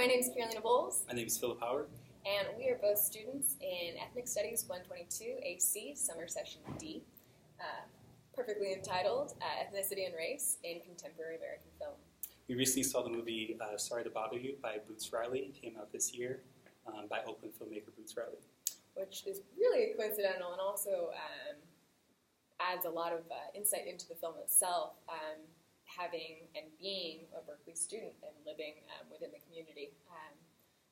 my name is Carolina Bowles. My name is Phillip Howard. And we are both students in Ethnic Studies 122 AC, Summer Session D, perfectly entitled Ethnicity and Race in Contemporary American Film. We recently saw the movie Sorry to Bother You by Boots Riley. It came out this year by Oakland filmmaker Boots Riley. Which is really coincidental and also adds a lot of insight into the film itself, having and being a Berkeley student and living within the community.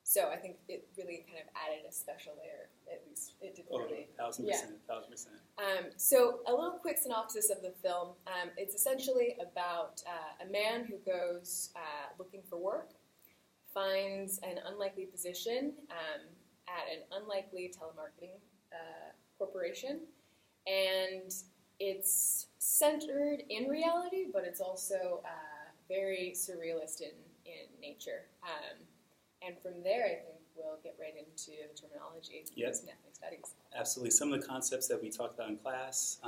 So I think it really kind of added a special layer, at least it did for me. 1,000%, Yeah. 1,000%. So a little quick synopsis of the film. It's essentially about a man who goes looking for work, finds an unlikely position at an unlikely telemarketing corporation, and it's centered in reality, but it's also very surrealist in nature. And from there, I think we'll get right into the terminology in ethnic studies. Absolutely. Some of the concepts that we talked about in class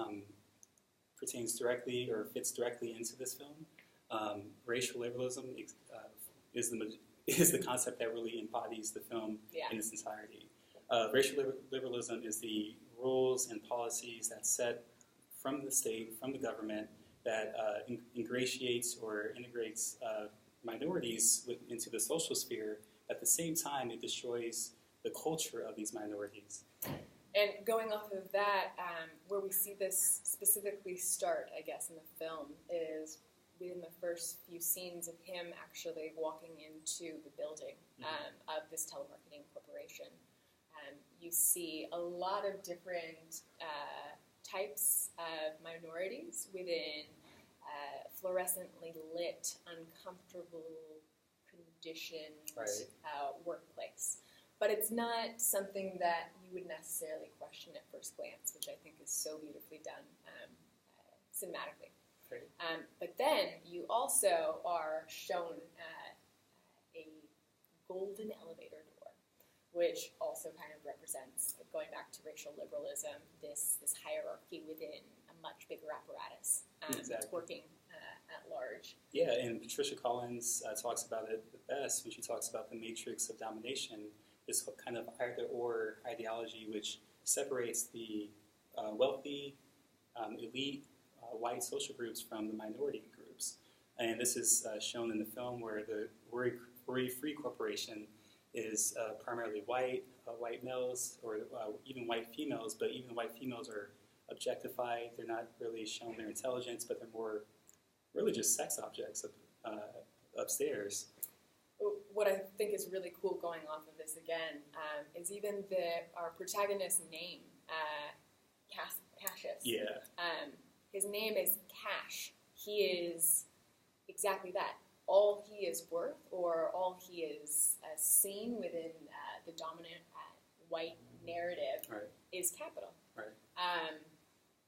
pertains directly or fits directly into this film. Racial liberalism is the concept that really embodies the film in its entirety. Racial liberalism is the rules and policies that set from the state, from the government, that ingratiates or integrates minorities into the social sphere. At the same time, it destroys the culture of these minorities. And going off of that, where we see this specifically start, I guess, in the film, is within the first few scenes of him actually walking into the building of this telemarketing corporation. You see a lot of different types of minorities within fluorescently lit, uncomfortable, conditioned workplace. But it's not something that you would necessarily question at first glance, which I think is so beautifully done cinematically. But then you also are shown a golden elevator door, which also kind of represents, going back to racial liberalism, this hierarchy within a much bigger apparatus working at large. Yeah, and Patricia Collins talks about it the best when she talks about the matrix of domination, this kind of either-or ideology which separates the wealthy, elite, white social groups from the minority groups. And this is shown in the film where the Worry-Free Corporation is primarily white males, or even white females, but even white females are objectified. They're not really shown their intelligence, but they're more really just sex objects upstairs. What I think is really cool going off of this again is even our protagonist's name, Cassius. Yeah. His name is Cash. He is exactly that. All he is worth, or all he is seen within the dominant white narrative, is capital. Right.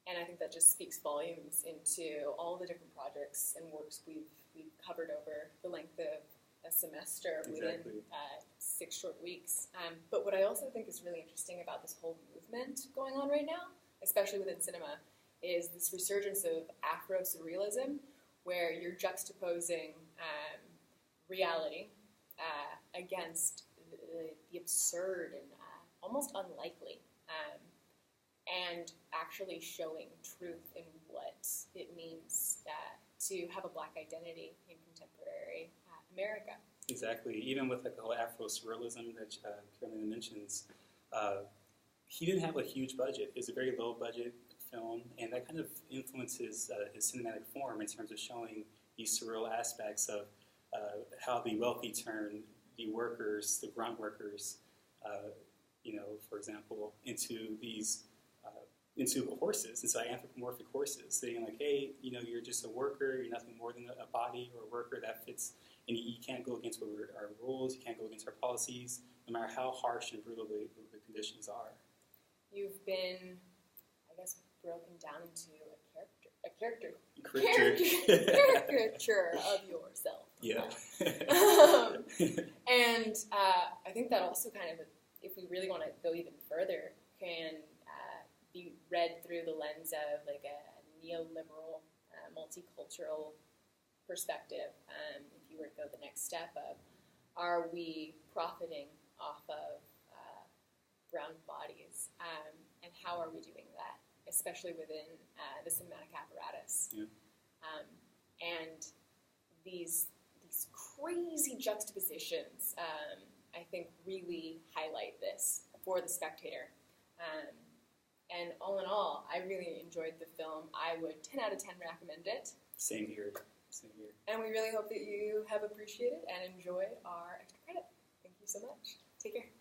And I think that just speaks volumes into all the different projects and works we've covered over the length of a semester within 6 short weeks. But what I also think is really interesting about this whole movement going on right now, especially within cinema, is this resurgence of Afro-surrealism, where you're juxtaposing reality against the absurd and almost unlikely, and actually showing truth in what it means to have a black identity in contemporary America. Exactly. Even with the whole Afro-surrealism that Carolina mentions, he didn't have a huge budget. It was a very low-budget film, and that kind of influences his cinematic form in terms of showing these surreal aspects of how the wealthy turn the workers, the grunt workers, for example, into horses, into anthropomorphic horses, saying like, hey, you're just a worker, you're nothing more than a body or a worker that fits, and you can't go against our rules, you can't go against our policies, no matter how harsh and brutal the conditions are. You've been, I guess, broken down into a caricature of yourself. Yeah. And I think that also kind of, if we really want to go even further, can be read through the lens of like a neoliberal, multicultural perspective. If you were to go the next step of are we profiting off of brown bodies, and how are we doing that, especially within the cinematic apparatus? Yeah. And these crazy juxtapositions, I think, really highlight this for the spectator. And all in all, I really enjoyed the film. I would 10 out of 10 recommend it. Same here. Same here. And we really hope that you have appreciated and enjoyed our extra credit. Thank you so much. Take care.